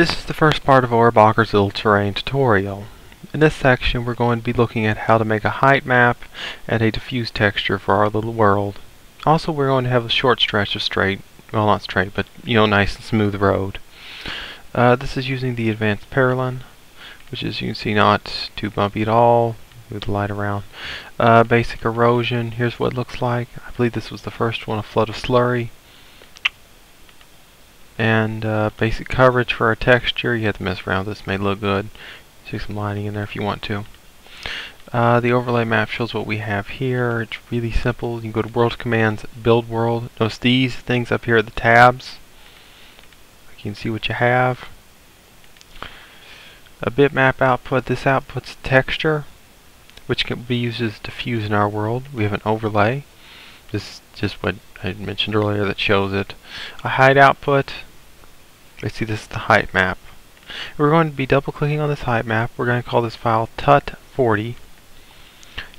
This is the first part of Bakker's little terrain tutorial. In this section we're going to be looking at how to make a height map and a diffuse texture for our little world. Also we're going to have a short stretch of straight, well not straight, but nice and smooth road. This is using the advanced parallel, which is, you can see, not too bumpy at all. Move the light around. Basic erosion, here's what it looks like. I believe this was the first one, a flood of slurry. And basic coverage for our texture. You have to mess around with this, may look good. Stick some lighting in there if you want to. The overlay map shows what we have here. It's really simple. You can go to world commands, build world. Notice these things up here are the tabs. You can see what you have. A bitmap output. This outputs texture, which can be used as diffuse in our world. We have an overlay. This is just what I mentioned earlier that shows it. A height output. Let's see, this is the height map. We're going to be double clicking on this height map. We're going to call this file tut40.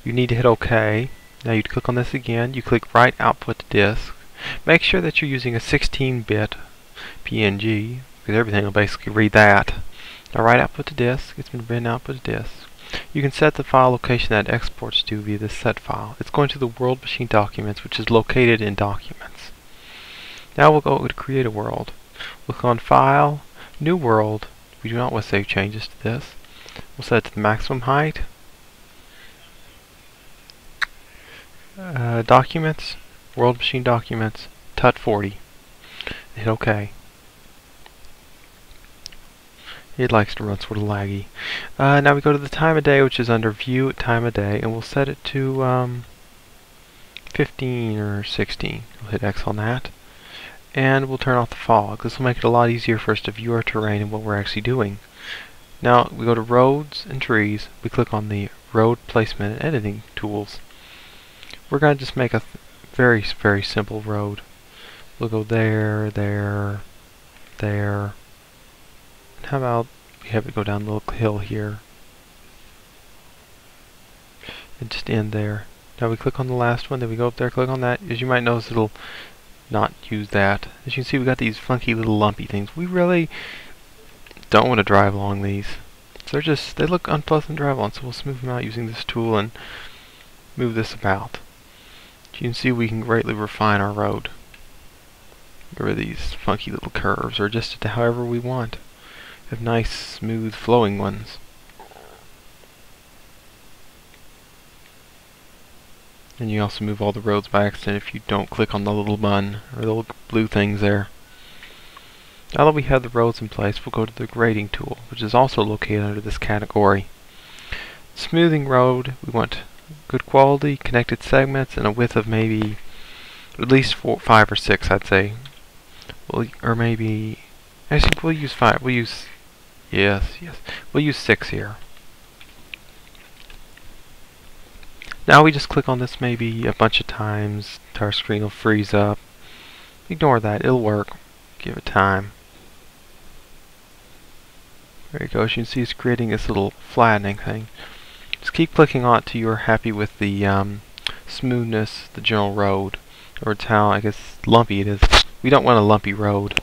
You need to hit OK. Now you click on this again. You click write output to disk. Make sure that you're using a 16-bit PNG, because everything will basically read that. Now write output to disk. It's been written output to disk. You can set the file location that it exports to via this set file. It's going to the world machine documents, which is located in documents. Now we'll go to create a world. We'll click on file, new world. We do not want to save changes to this. We'll set it to the maximum height. Documents, world machine documents, tut40. Hit OK. It likes to run sort of laggy. Now we go to the time of day, which is under view at time of day, and we'll set it to 15 or 16. We'll hit X on that. And we'll turn off the fog. This will make it a lot easier for us to view our terrain and what we're actually doing. Now we go to roads and trees. We click on the road placement and editing tools. We're going to just make a very simple road. We'll go there, there, there. And how about we have it go down the little hill here and just end there. Now we click on the last one, then we go up there, click on that. As you might notice, it'll not use that. As you can see, we got these funky little lumpy things. We really don't want to drive along these. So they look unpleasant to drive on, so we'll smooth them out using this tool and move this about. As you can see, we can greatly refine our road. Get rid of these funky little curves, or adjust it to however we want. We have nice, smooth, flowing ones. And you also move all the roads by accident if you don't click on the little button or the little blue things there. Now that we have the roads in place, we'll go to the grading tool, which is also located under this category. Smoothing road, we want good quality, connected segments, and a width of maybe at least 5 or 6, I'd say. Or maybe, actually we'll use 5. We'll use, yes. We'll use 6 here. Now we just click on this maybe a bunch of times. Our screen will freeze up. Ignore that, it'll work. Give it time. There you go. As you can see, it's creating this little flattening thing. Just keep clicking on it till you're happy with the smoothness, the general road, or it's how, I guess, lumpy it is. We don't want a lumpy road.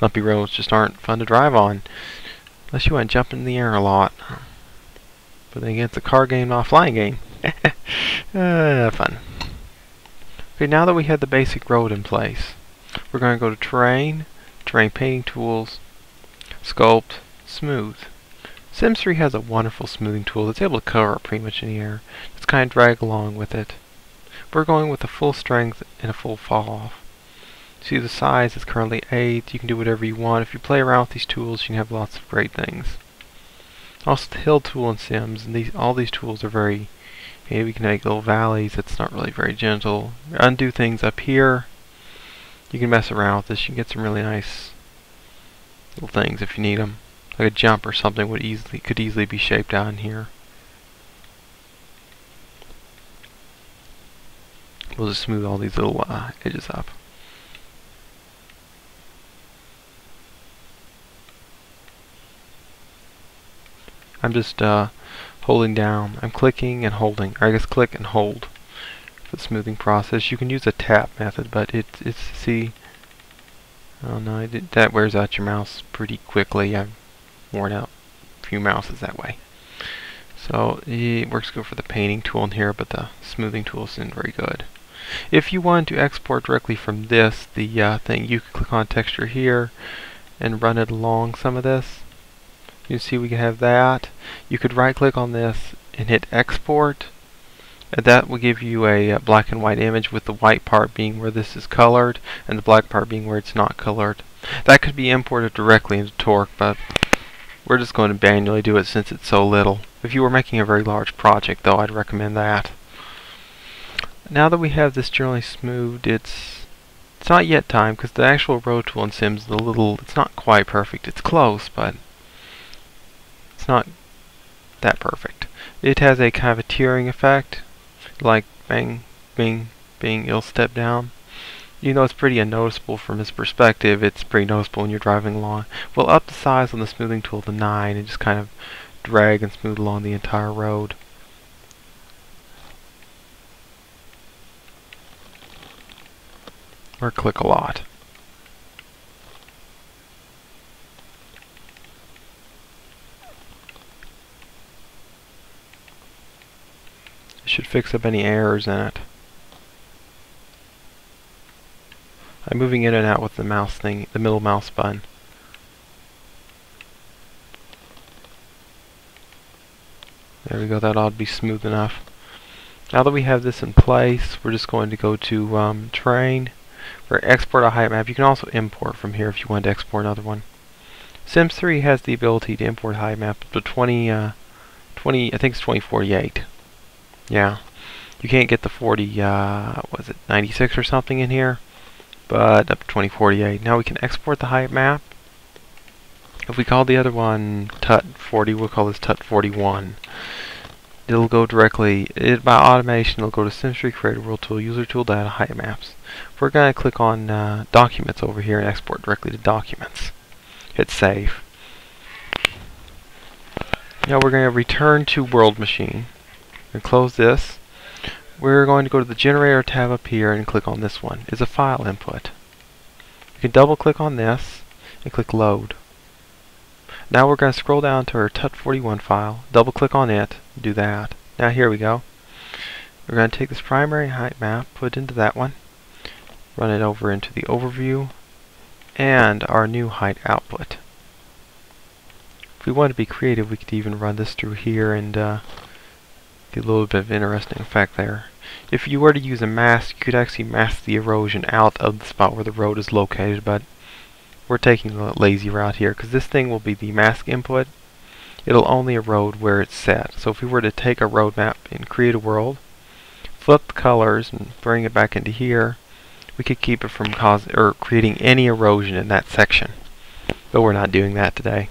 Lumpy roads just aren't fun to drive on, unless you want to jump in the air a lot. But then again, it's a car game, not a flying game. Fun. Okay, now that we have the basic road in place, we're going to go to terrain, terrain painting tools, sculpt, smooth. Sims 3 has a wonderful smoothing tool that's able to cover up pretty much any air. Just kind of drag along with it. We're going with a full strength and a full fall off. See, the size is currently 8. You can do whatever you want. If you play around with these tools, you can have lots of great things. Also, the hill tool in Sims, and all these tools are very. Maybe we can make little valleys. It's not really very gentle. Undo things up here. You can mess around with this. You can get some really nice little things if you need them. Like a jump or something could easily be shaped out in here. We'll just smooth all these little edges up. I'm just holding down. I'm clicking and holding. Or I guess click and hold for the smoothing process. You can use a tap method, but see, Oh no, that wears out your mouse pretty quickly. I've worn out a few mouses that way. So it works good for the painting tool in here, but the smoothing tool isn't very good. If you want to export directly from this, the thing, you can click on texture here and run it along some of this. You see we can have that. You could right click on this and hit export, and that will give you a black and white image, with the white part being where this is colored and the black part being where it's not colored. That could be imported directly into Torque, but we're just going to manually do it since it's so little. If you were making a very large project though, I'd recommend that. Now that we have this generally smoothed, it's not yet time, because the actual road tool in Sims is it's not quite perfect. It's close, but it's not that perfect. It has a kind of a tearing effect, like bang, bing, bing, it'll step down. You know, it's pretty unnoticeable from his perspective. It's pretty noticeable when you're driving along. We'll up the size on the smoothing tool to 9 and just kind of drag and smooth along the entire road. Or click a lot. It should fix up any errors in it. I'm moving in and out with the mouse thing, the middle mouse button. There we go, that ought to be smooth enough. Now that we have this in place, we're just going to go to Terrain. For export a height map, you can also import from here if you want to export another one. Sims 3 has the ability to import height map up to 20, I think it's 2048. Yeah, you can't get the was it 96 or something in here, but up to 2048. Now we can export the height map. If we call the other one TUT 40, we'll call this TUT 41. It'll go directly, by automation, it'll go to Sims 3 Creator World Tool, User Tool, Data, Height Maps. We're going to click on Documents over here and export directly to Documents. Hit Save. Now we're going to return to World Machine and close this. We're going to go to the Generator tab up here and click on this one. It's a file input. You can double click on this and click Load. Now we're going to scroll down to our TUT41 file, double click on it, do that. Now here we go. We're going to take this primary height map, put it into that one, run it over into the overview, and our new height output. If we want to be creative, we could even run this through here and get a little bit of interesting effect there. If you were to use a mask, you could actually mask the erosion out of the spot where the road is located, but we're taking the lazy route here because this thing will be the mask input. It'll only erode where it's set. So if we were to take a road map and create a world, flip the colors and bring it back into here, we could keep it from creating any erosion in that section. But we're not doing that today.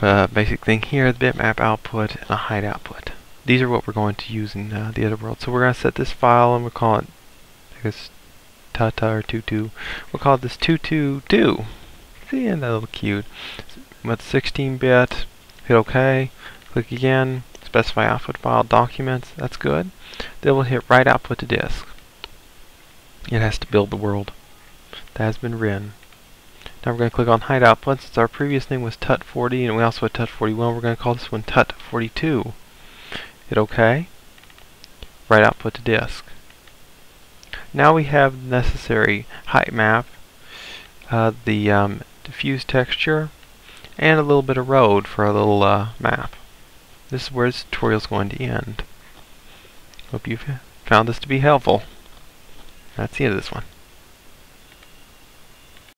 Basic thing here, the bitmap output and a height output. These are what we're going to use in the other world. So we're going to set this file and we'll call it, I guess, Tata or Tutu. We'll call this 222. See, and that little cute. With 16-bit, hit OK, click again, specify output file, documents, that's good. Then we'll hit write output to disk. It has to build the world. That has been written. Now we're going to click on height output. Since our previous name was TUT 40 and we also had TUT 41, we're going to call this one TUT 42. Hit OK, write output to disk. Now we have the necessary height map, the diffuse texture, and a little bit of road for a little map. This is where this tutorial is going to end. Hope you've found this to be helpful. That's the end of this one.